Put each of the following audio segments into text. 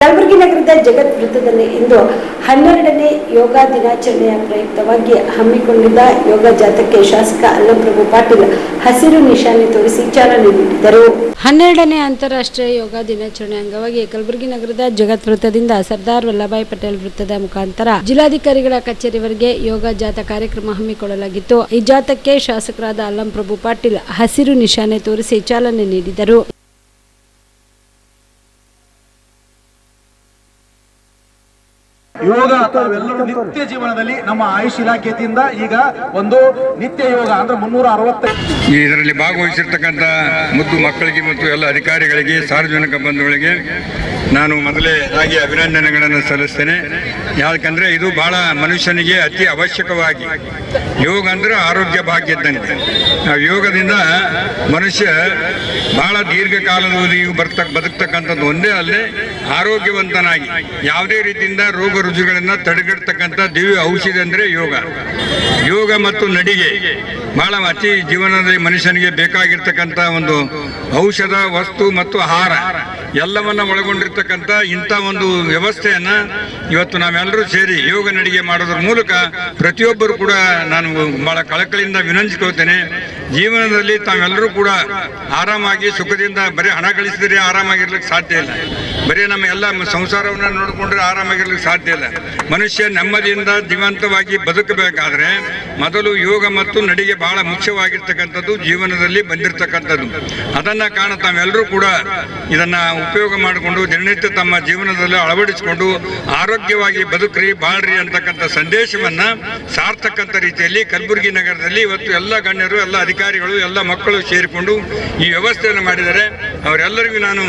ಕಲಬುರಗಿ ನಗರದ ಜಗತ್ ವೃತ್ತದಲ್ಲಿ ಇಂದು 12ನೇ ಯೋಗ ದಿನಾಚರಣೆಯ ಪ್ರಯುಕ್ತವಾಗಿ ಹಮ್ಮಿಕೊಂಡಿದ್ದ ಯೋಗ ಜಾಥಾಕ್ಕೆ ಶಾಸಕ ಅಲ್ಲಂಪ್ರಭು ಪಾಟೀಲ್ ಹಸಿರು ನಿಶಾನೆ ತೋರಿಸಿ ಚಾಲನೆ ನೀಡಿದರು. 12ನೇ ಅಂತಾರಾಷ್ಟ್ರೀಯ ಯೋಗ ದಿನಾಚರಣೆ ಅಂಗವಾಗಿ ಕಲಬುರಗಿ ನಗರದ ಜಗತ್ ವೃತ್ತದಿಂದ ಸರ್ದಾರ್ ವಲ್ಲಭಾಯ್ ಪಟೇಲ್ ವೃತ್ತದ ಮುಖಾಂತರ ಜಿಲ್ಲಾಧಿಕಾರಿಗಳ ಕಚೇರಿವರೆಗೆ ಯೋಗ ಜಾಥಾ ಕಾರ್ಯಕ್ರಮ ಹಮ್ಮಿಕೊಳ್ಳಲಾಗಿತ್ತು. ಈ ಜಾಥಾಕ್ಕೆ ಶಾಸಕರಾದ ಅಲ್ಲಂಪ್ರಭು ಪಾಟೀಲ್ ಹಸಿರು ನಿಶಾನೆ ತೋರಿಸಿ ಚಾಲನೆ ನೀಡಿದರು. ಯೋಗ ತಾವೆಲ್ಲರೂ ನಿತ್ಯ ಜೀವನದಲ್ಲಿ ನಮ್ಮ ಆಯುಷ್ ಇಲಾಖೆಯಿಂದ ಈಗ ಒಂದು ನಿತ್ಯ ಯೋಗ ಅಂದ್ರೆ 365 ಇದರಲ್ಲಿ ಭಾಗವಹಿಸಿರ್ತಕ್ಕಂಥ ಮುದ್ದು ಮಕ್ಕಳಿಗೆ ಮತ್ತು ಎಲ್ಲ ಅಧಿಕಾರಿಗಳಿಗೆ ಸಾರ್ವಜನಿಕ ಬಂಧುಗಳಿಗೆ ನಾನು ಮೊದಲೇ ಆಗಿ ಅಭಿನಂದನೆಗಳನ್ನು ಸಲ್ಲಿಸ್ತೇನೆ. ಯಾಕಂದ್ರೆ ಇದು ಬಹಳ ಮನುಷ್ಯನಿಗೆ ಅತಿ ಅವಶ್ಯಕವಾಗಿ ಯೋಗ ಅಂದ್ರೆ ಆರೋಗ್ಯ ಭಾಗ್ಯ ಇದ್ದಂತೆ. ಯೋಗದಿಂದ ಮನುಷ್ಯ ಬಹಳ ದೀರ್ಘಕಾಲದವರೆಗೂ ಬದುಕ್ತಕ್ಕಂಥದ್ದು ಒಂದೇ ಅಲ್ಲದೆ ಆರೋಗ್ಯವಂತನಾಗಿ ಯಾವುದೇ ರೀತಿಯಿಂದ ರೋಗ ರುಜಿನಗಳನ್ನು ತಡೆಗಟ್ಟತಕ್ಕಂಥ ದಿವ್ಯ ಔಷಧಿ ಅಂದ್ರೆ ಯೋಗ. ಯೋಗ ಮತ್ತು ನಡಿಗೆ ಬಹಳ ಅತಿ ಜೀವನದಲ್ಲಿ ಮನುಷ್ಯನಿಗೆ ಬೇಕಾಗಿರ್ತಕ್ಕಂಥ ಒಂದು ಔಷಧ ವಸ್ತು ಮತ್ತು ಆಹಾರ ಎಲ್ಲವನ್ನ ಒಳಗೊಂಡಿರ್ತಕ್ಕಂಥ ಇಂಥ ಒಂದು ವ್ಯವಸ್ಥೆಯನ್ನ ಇವತ್ತು ನಾವೆಲ್ಲರೂ ಸೇರಿ ಯೋಗ ನಡಿಗೆ ಮಾಡೋದ್ರ ಮೂಲಕ ಪ್ರತಿಯೊಬ್ಬರು ಕೂಡ ನಾನು ಬಹಳ ಕಳಕಳಿಯಿಂದ ವಿನಂತಿಸ್ಕೊಳ್ತೇನೆ. ಜೀವನದಲ್ಲಿ ತಾವೆಲ್ಲರೂ ಕೂಡ ಆರಾಮಾಗಿ ಸುಖದಿಂದ ಬರೀ ಹಣ ಗಳಿಸಿದ್ರೆ ಆರಾಮಾಗಿರ್ಲಿಕ್ಕೆ ಸಾಧ್ಯ ಇಲ್ಲ. ಬರೀ ನಮ್ಮ ಎಲ್ಲ ಸಂಸಾರವನ್ನ ನೋಡಿಕೊಂಡ್ರೆ ಆರಾಮಾಗಿರ್ಲಿಕ್ಕೆ ಸಾಧ್ಯ ಇಲ್ಲ. ಮನುಷ್ಯ ನೆಮ್ಮದಿಯಿಂದ ಜೀವಂತವಾಗಿ ಬದುಕಬೇಕಾದ್ರೆ ಮೊದಲು ಯೋಗ ಮತ್ತು ನಡಿಗೆ ಬಹಳ ಮುಖ್ಯವಾಗಿರ್ತಕ್ಕಂಥದ್ದು ಜೀವನದಲ್ಲಿ ಬಂದಿರತಕ್ಕಂಥದ್ದು. ಅದನ್ನ ಕಾರಣ ತಾವೆಲ್ಲರೂ ಕೂಡ ಇದನ್ನ ಉಪಯೋಗ ಮಾಡಿಕೊಂಡು ದಿನನಿತ್ಯ ತಮ್ಮ ಜೀವನದಲ್ಲಿ ಅಳವಡಿಸಿಕೊಂಡು ಆರೋಗ್ಯವಾಗಿ ಬದುಕ್ರಿ ಬಾಳ್ರಿ ಅಂತಕ್ಕಂಥ ಸಂದೇಶವನ್ನ ಸಾರ್ತಕ್ಕಂಥ ರೀತಿಯಲ್ಲಿ ಕಲಬುರಗಿ ನಗರದಲ್ಲಿ ಇವತ್ತು ಎಲ್ಲ ಗಣ್ಯರು ಎಲ್ಲ ಅಧಿಕಾರಿಗಳು ಎಲ್ಲ ಮಕ್ಕಳು ಸೇರಿಕೊಂಡು ಈ ವ್ಯವಸ್ಥೆಯನ್ನು ಮಾಡಿದರೆ ಅವರೆಲ್ಲರಿಗೂ ನಾನು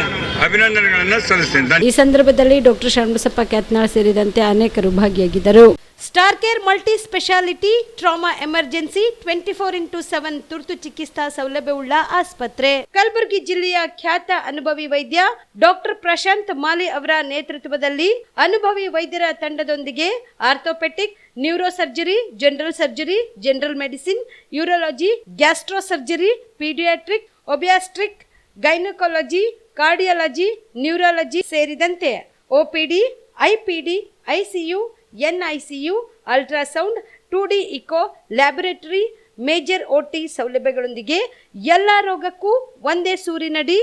ಅಭಿನಂದನೆಗಳನ್ನು ಸಲ್ಲಿಸ್ತೇನೆ. ಈ ಸಂದರ್ಭದಲ್ಲಿ ಡಾಕ್ಟರ್ ಶರಣಬಸಪ್ಪ ಕ್ಯಾತ್ನಾಳ್ ಸೇರಿದಂತೆ ಅನೇಕರು ಭಾಗಿಯಾಗಿದ್ದರು. Star care multi speciality trauma emergency 24x7 ತುರ್ತು ಚಿಕಿತ್ಸಾ ಸೌಲಭ್ಯವುಳ್ಳ ಆಸ್ಪತ್ರೆ. ಕಲಬುರಗಿ ಜಿಲ್ಲೆಯ ಖ್ಯಾತ ಅನುಭವಿ ವೈದ್ಯ ಡಾಕ್ಟರ್ ಪ್ರಶಾಂತ್ ಮಾಲಿ ಅವರ ನೇತೃತ್ವದಲ್ಲಿ ಅನುಭವಿ ವೈದ್ಯರ ತಂಡದೊಂದಿಗೆ orthopaedic, neuro surgery, general surgery, general medicine, urology, gastro surgery, paediatric, obstetric, gynaecology, cardiology, neurology ಸೇರಿದಂತೆ OPD, IPD, ICU, NICU, ultrasound, 2D echo, laboratory, major OT ಸೌಲಭ್ಯಗಳೊಂದಿಗೆ ಎಲ್ಲ ರೋಗಕ್ಕೂ ಒಂದೇ ಸೂರಿನಡಿ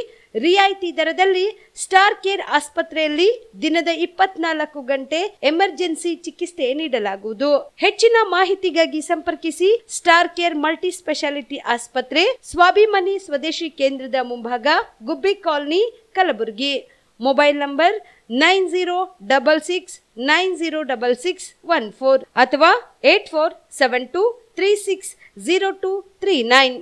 ರಿಯಾಯಿತಿ ದರದಲ್ಲಿ ಸ್ಟಾರ್ ಕೇರ್ ಆಸ್ಪತ್ರೆಯಲ್ಲಿ ದಿನದ 24 ಗಂಟೆ ಎಮರ್ಜೆನ್ಸಿ ಚಿಕಿತ್ಸೆ ನೀಡಲಾಗುವುದು. ಹೆಚ್ಚಿನ ಮಾಹಿತಿಗಾಗಿ ಸಂಪರ್ಕಿಸಿ ಸ್ಟಾರ್ ಕೇರ್ ಮಲ್ಟಿ ಸ್ಪೆಷಾಲಿಟಿ ಆಸ್ಪತ್ರೆ, ಸ್ವಾಭಿಮಾನಿ ಸ್ವದೇಶಿ ಕೇಂದ್ರದ ಮುಂಭಾಗ, ಗುಬ್ಬಿ ಕಾಲನಿ, ಕಲಬುರಗಿ. ಮೊಬೈಲ್ ನಂಬರ್ 9066906614 ಅಥವಾ 8472360239.